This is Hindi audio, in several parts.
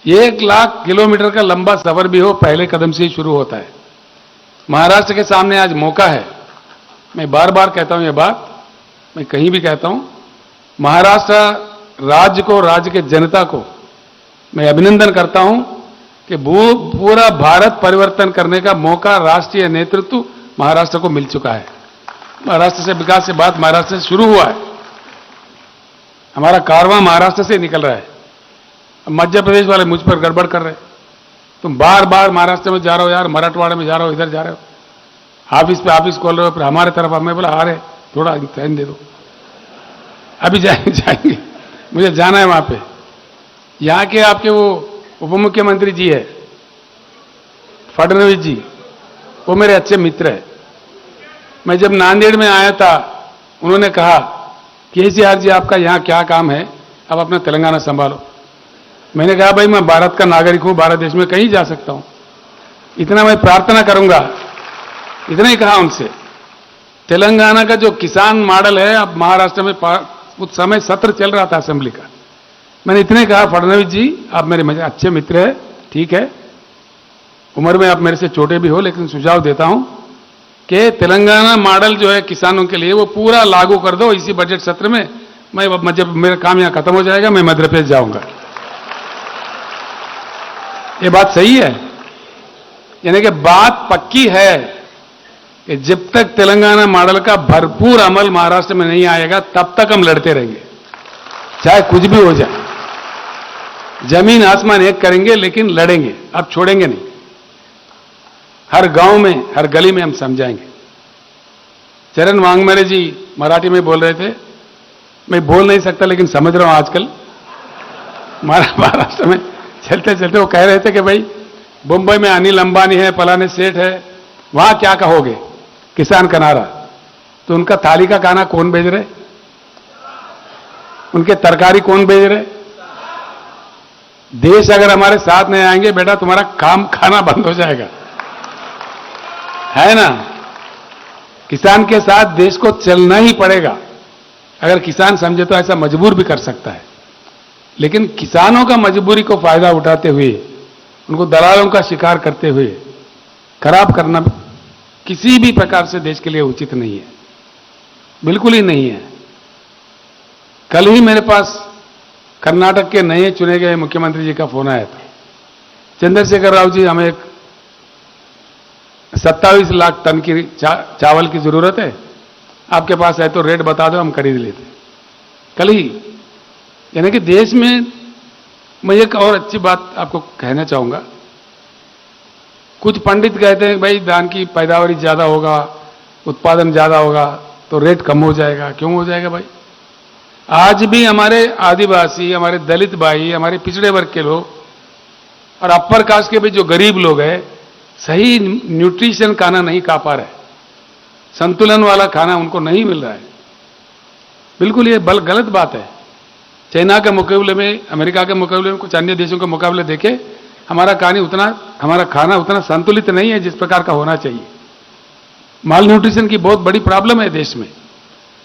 1,00,000 किलोमीटर का लंबा सफर भी हो, पहले कदम से ही शुरू होता है। महाराष्ट्र के सामने आज मौका है। मैं बार बार कहता हूं ये बात, मैं कहीं भी कहता हूं, महाराष्ट्र राज्य को, राज्य के जनता को मैं अभिनंदन करता हूं कि पूरा भारत परिवर्तन करने का मौका राष्ट्रीय नेतृत्व महाराष्ट्र को मिल चुका है। महाराष्ट्र से विकास से बात महाराष्ट्र से शुरू हुआ है। हमारा कारवां महाराष्ट्र से निकल रहा है। मध्य प्रदेश वाले मुझ पर गड़बड़ कर रहे हैं। तुम बार बार महाराष्ट्र में जा रहे हो यार, मराठवाड़ा में जा रहे हो, इधर जा रहे हो, ऑफिस पे ऑफिस खोल रहे हो, फिर हमारे तरफ हमें बोला आ रहे, थोड़ा टाइम दे दो, अभी जाएंगे, मुझे जाना है वहां पे। यहां के आपके वो उप मुख्यमंत्री जी है फडणवीस जी, वो मेरे अच्छे मित्र है। मैं जब नांदेड़ में आया था, उन्होंने कहा केसीआर जी आपका यहां क्या काम है, अब अपना तेलंगाना संभालो। मैंने कहा भाई मैं भारत का नागरिक हूं, भारत देश में कहीं जा सकता हूं, इतना मैं प्रार्थना करूंगा, इतना ही कहा उनसे। तेलंगाना का जो किसान मॉडल है, अब महाराष्ट्र में उस समय सत्र चल रहा था असेंबली का, मैंने इतने कहा फडणवीस जी आप मेरे अच्छे मित्र हैं, ठीक है, उम्र में आप मेरे से छोटे भी हो, लेकिन सुझाव देता हूं कि तेलंगाना मॉडल जो है किसानों के लिए वो पूरा लागू कर दो इसी बजट सत्र में। मैं जब मेरा काम यहां खत्म हो जाएगा मैं मध्य प्रदेश जाऊंगा। ये बात सही है, यानी कि बात पक्की है कि जब तक तेलंगाना मॉडल का भरपूर अमल महाराष्ट्र में नहीं आएगा तब तक हम लड़ते रहेंगे, चाहे कुछ भी हो जाए। जमीन आसमान एक करेंगे लेकिन लड़ेंगे, अब छोड़ेंगे नहीं। हर गांव में, हर गली में हम समझाएंगे। चरण वांगमरे जी मराठी में बोल रहे थे, मैं बोल नहीं सकता लेकिन समझ रहा हूं आजकल। महाराष्ट्र में चलते चलते वो कह रहे थे कि भाई मुंबई में अनिल अंबानी है, फलाने सेठ है, वहां क्या कहोगे, किसान का नारा। तो उनका थाली का खाना कौन भेज रहे, उनके तरकारी कौन भेज रहे। देश अगर हमारे साथ नहीं आएंगे बेटा तुम्हारा काम खाना बंद हो जाएगा, है ना। किसान के साथ देश को चलना ही पड़ेगा। अगर किसान समझे तो ऐसा मजबूर भी कर सकता है, लेकिन किसानों का मजबूरी को फायदा उठाते हुए, उनको दलालों का शिकार करते हुए खराब करना किसी भी प्रकार से देश के लिए उचित नहीं है, बिल्कुल ही नहीं है। कल ही मेरे पास कर्नाटक के नए चुने गए मुख्यमंत्री जी का फोन आया था। चंद्रशेखर राव जी, हमें एक 27 लाख टन की चावल की जरूरत है, आपके पास है तो रेट बता दो, हम खरीद लेते। कल ही, यानी कि देश में, मैं एक और अच्छी बात आपको कहना चाहूंगा। कुछ पंडित कहते हैं भाई धान की पैदावारी ज्यादा होगा, उत्पादन ज्यादा होगा तो रेट कम हो जाएगा। क्यों हो जाएगा भाई? आज भी हमारे आदिवासी, हमारे दलित भाई, हमारे पिछड़े वर्ग के लोग और अपर कास्ट के भी जो गरीब लोग हैं, सही न्यूट्रिशन खाना नहीं खा पा रहे, संतुलन वाला खाना उनको नहीं मिल रहा है। बिल्कुल ये गलत बात है। चाइना के मुकाबले में, अमेरिका के मुकाबले में, कुछ अन्य देशों के मुकाबले देखे, हमारा खाना उतना संतुलित नहीं है जिस प्रकार का होना चाहिए। माल न्यूट्रिशन की बहुत बड़ी प्रॉब्लम है देश में।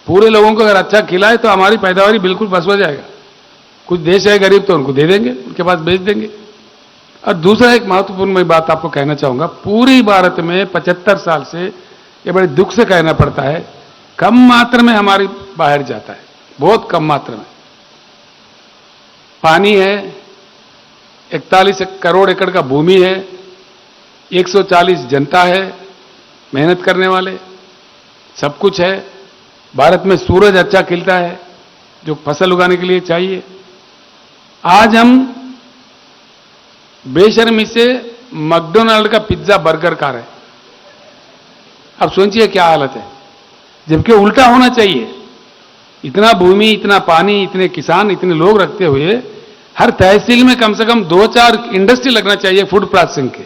पूरे लोगों को अगर अच्छा खिलाए तो हमारी पैदावारी बिल्कुल बस हो जाएगा। कुछ देश है गरीब तो उनको दे देंगे, उनके पास बेच देंगे। और दूसरा एक महत्वपूर्ण मैं बात आपको कहना चाहूंगा, पूरी भारत में 75 साल से ये बड़े दुख से कहना पड़ता है, कम मात्रा में हमारी बाहर जाता है, बहुत कम मात्रा में। पानी है, 41 करोड़ एकड़ का भूमि है, 140 जनता है, मेहनत करने वाले, सब कुछ है। भारत में सूरज अच्छा खिलता है जो फसल उगाने के लिए चाहिए। आज हम बेशर्मी से मैकडॉनल्ड का पिज्जा बर्गर खा रहे हैं। अब सोचिए क्या हालत है, जबकि उल्टा होना चाहिए। इतना भूमि, इतना पानी, इतने किसान, इतने लोग रखते हुए हर तहसील में कम से कम 2-4 इंडस्ट्री लगना चाहिए फूड प्रोसेसिंग के।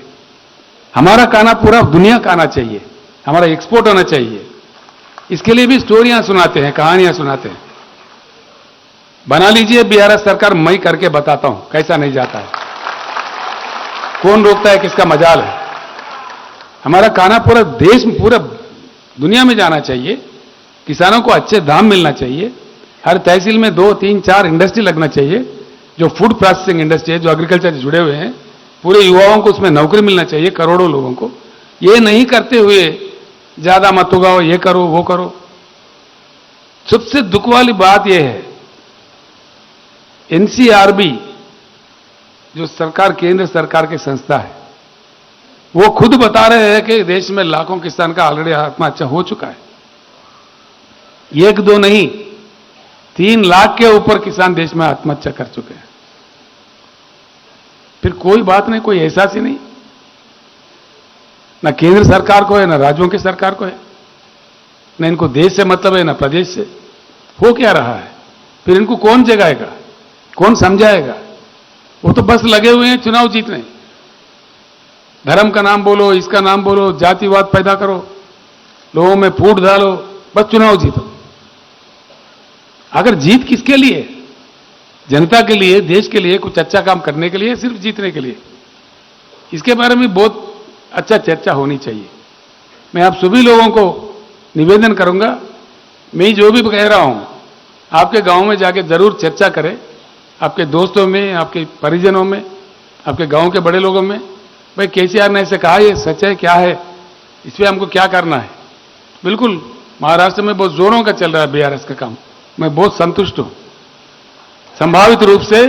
हमारा खाना पूरा दुनिया का आना चाहिए, हमारा एक्सपोर्ट होना चाहिए। इसके लिए भी स्टोरियां सुनाते हैं, कहानियां सुनाते हैं। बना लीजिए बिहार सरकार, मैं करके बताता हूं कैसा नहीं जाता है। कौन रोकता है, किसका मजाल है। हमारा खाना पूरा देश में, पूरा दुनिया में जाना चाहिए। किसानों को अच्छे दाम मिलना चाहिए। हर तहसील में 2-3-4 इंडस्ट्री लगना चाहिए। जो फूड प्रोसेसिंग इंडस्ट्री है, जो एग्रीकल्चर से जुड़े हुए हैं, पूरे युवाओं को उसमें नौकरी मिलना चाहिए, करोड़ों लोगों को। ये नहीं करते हुए ज्यादा मत उगाओ, ये करो वो करो। सबसे दुख वाली बात यह है, एनसीआरबी जो सरकार, केंद्र सरकार की संस्था है, वो खुद बता रहे हैं कि देश में लाखों किसान का ऑलरेडी आत्महत्या हो चुका है। एक दो नहीं, 3 लाख के ऊपर किसान देश में आत्महत्या कर चुके हैं। फिर कोई बात नहीं, कोई एहसास ही नहीं, ना केंद्र सरकार को है, ना राज्यों की सरकार को है, ना इनको देश से मतलब है, ना प्रदेश से। हो क्या रहा है? फिर इनको कौन जगाएगा, कौन समझाएगा? वो तो बस लगे हुए हैं चुनाव जीतने। धर्म का नाम बोलो, इसका नाम बोलो, जातिवाद पैदा करो, लोगों में फूट डालो, बस चुनाव जीतो। अगर जीत किसके लिए? जनता के लिए, देश के लिए, कुछ अच्छा काम करने के लिए, सिर्फ जीतने के लिए? इसके बारे में बहुत अच्छा चर्चा होनी चाहिए। मैं आप सभी लोगों को निवेदन करूंगा, मैं जो भी कह रहा हूं, आपके गांव में जाके जरूर चर्चा करें, आपके दोस्तों में, आपके परिजनों में, आपके गांव के बड़े लोगों में। भाई केसीआर ने ऐसे कहा, ये सच है क्या है, इस पर हमको क्या करना है? बिल्कुल महाराष्ट्र में बहुत जोरों का चल रहा है बीआरएस का काम, मैं बहुत संतुष्ट हूं। संभावित रूप से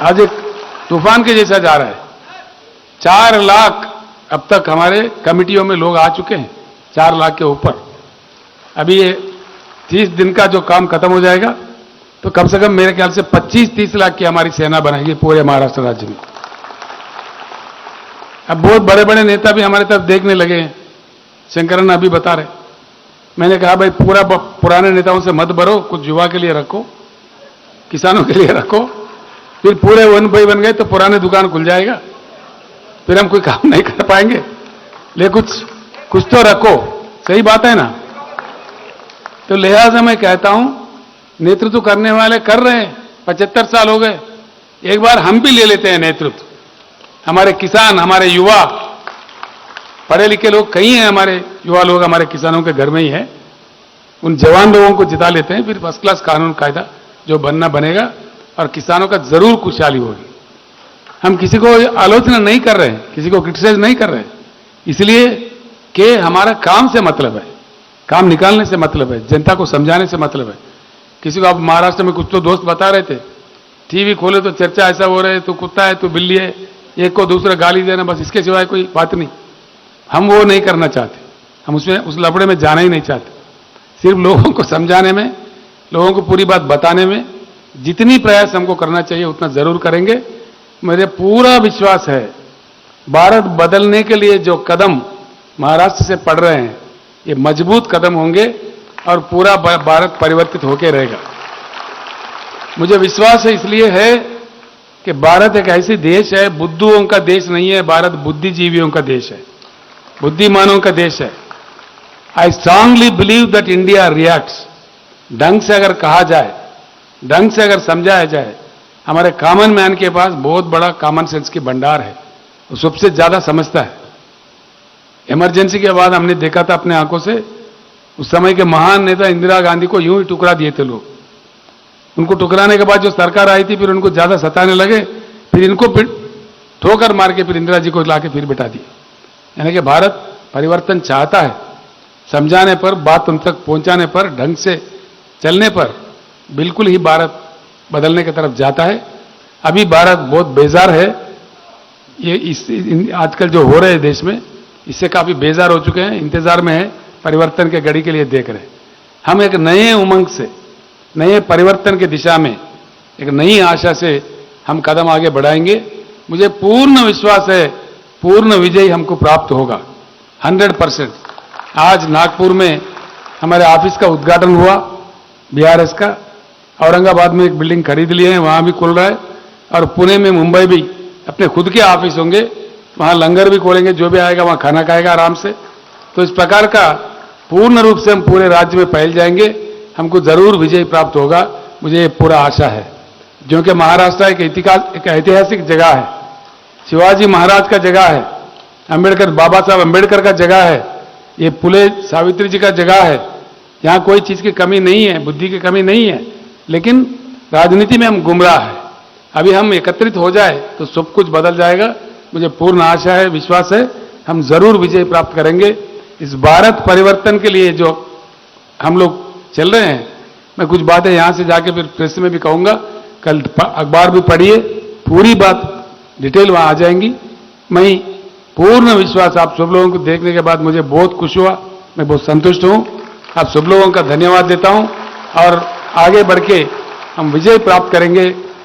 आज एक तूफान के जैसा जा रहा है। 4 लाख अब तक हमारे कमिटियों में लोग आ चुके हैं, 4 लाख के ऊपर। अभी ये 30 दिन का जो काम खत्म हो जाएगा तो कम से कम मेरे ख्याल से 25-30 लाख की हमारी सेना बनाएगी पूरे महाराष्ट्र राज्य में। अब बहुत बड़े बड़े नेता भी हमारे तरफ देखने लगे हैं। शंकरन अभी बता रहे, मैंने कहा भाई पूरा पुराने नेताओं से मत भरो, कुछ युवा के लिए रखो, किसानों के लिए रखो। फिर पूरे 1 by 1 गए तो पुराने दुकान खुल जाएगा, फिर हम कोई काम नहीं कर पाएंगे। ले कुछ तो रखो, सही बात है ना? तो लिहाजा मैं कहता हूं, नेतृत्व करने वाले कर रहे हैं, 75 साल हो गए, एक बार हम भी ले लेते हैं नेतृत्व। हमारे किसान, हमारे युवा, पढ़े लिखे लोग कई हैं, हमारे युवा लोग हमारे किसानों के घर में ही हैं, उन जवान लोगों को जिता लेते हैं, फिर फर्स्ट क्लास कानून कायदा जो बनना बनेगा और किसानों का जरूर खुशहाली होगी। हम किसी को आलोचना नहीं कर रहे हैं, किसी को क्रिटिसाइज नहीं कर रहे हैं, इसलिए कि हमारा काम से मतलब है, काम निकालने से मतलब है, जनता को समझाने से मतलब है। किसी को आप महाराष्ट्र में कुछ तो दोस्त बता रहे थे, टीवी खोले तो चर्चा ऐसा हो रहा है, तू कुत्ता है, तू बिल्ली है, एक को दूसरा गाली देना, बस इसके सिवाय कोई बात नहीं। हम वो नहीं करना चाहते, हम उसमें उस लफड़े में जाना ही नहीं चाहते। सिर्फ लोगों को समझाने में, लोगों को पूरी बात बताने में जितनी प्रयास हमको करना चाहिए उतना जरूर करेंगे। मेरे पूरा विश्वास है, भारत बदलने के लिए जो कदम महाराष्ट्र से पड़ रहे हैं, ये मजबूत कदम होंगे और पूरा भारत परिवर्तित होकर रहेगा। मुझे विश्वास है, इसलिए है कि भारत एक ऐसी देश है, बुद्धुओं का देश नहीं है, भारत बुद्धिजीवियों का देश है, बुद्धिमानों का देश है। I strongly believe that India reacts. ढंग से अगर कहा जाए, ढंग से अगर समझाया जाए, हमारे कॉमन मैन के पास बहुत बड़ा कॉमन सेंस की भंडार है, वो सबसे ज्यादा समझता है। इमरजेंसी के बाद हमने देखा था अपने आंखों से, उस समय के महान नेता इंदिरा गांधी को यूं ही टुकरा दिए थे लोग। उनको टुकराने के बाद जो सरकार आई थी, फिर उनको ज्यादा सताने लगे, फिर इनको फिर ठोकर मार के फिर इंदिरा जी को लाके फिर बिठा दी। यानी कि भारत परिवर्तन चाहता है, समझाने पर, बात उन तक पहुंचाने पर, ढंग से चलने पर बिल्कुल ही भारत बदलने की तरफ जाता है। अभी भारत बहुत बेजार है, ये आजकल जो हो रहे हैं देश में, इससे काफी बेजार हो चुके हैं, इंतजार में है, परिवर्तन के घड़ी के लिए देख रहे हैं। हम एक नए उमंग से, नए परिवर्तन की दिशा में, एक नई आशा से हम कदम आगे बढ़ाएंगे। मुझे पूर्ण विश्वास है, पूर्ण विजय हमको प्राप्त होगा, 100%। आज नागपुर में हमारे ऑफिस का उद्घाटन हुआ बीआरएस का, औरंगाबाद में एक बिल्डिंग खरीद लिए हैं, वहां भी खुल रहा है, और पुणे में, मुंबई भी अपने खुद के ऑफिस होंगे, वहां लंगर भी खोलेंगे, जो भी आएगा वहां खाना खाएगा आराम से। तो इस प्रकार का पूर्ण रूप से हम पूरे राज्य में फैल जाएंगे, हमको जरूर विजय प्राप्त होगा, मुझे ये पूरा आशा है। क्योंकि महाराष्ट्र एक ऐतिहासिक जगह है, शिवाजी महाराज का जगह है, अंबेडकर, बाबा साहब अंबेडकर का जगह है, ये फुले सावित्री जी का जगह है। यहाँ कोई चीज की कमी नहीं है, बुद्धि की कमी नहीं है, लेकिन राजनीति में हम गुमराह है। अभी हम एकत्रित हो जाए तो सब कुछ बदल जाएगा। मुझे पूर्ण आशा है, विश्वास है, हम जरूर विजय प्राप्त करेंगे। इस भारत परिवर्तन के लिए जो हम लोग चल रहे हैं, मैं कुछ बातें यहां से जाके फिर प्रेस में भी कहूंगा, कल अखबार भी पढ़िए, पूरी बात डिटेल वहां आ जाएंगी। मैं पूर्ण विश्वास, आप सब लोगों को देखने के बाद मुझे बहुत खुश हुआ, मैं बहुत संतुष्ट हूं। आप सब लोगों का धन्यवाद देता हूं और आगे बढ़ के हम विजय प्राप्त करेंगे।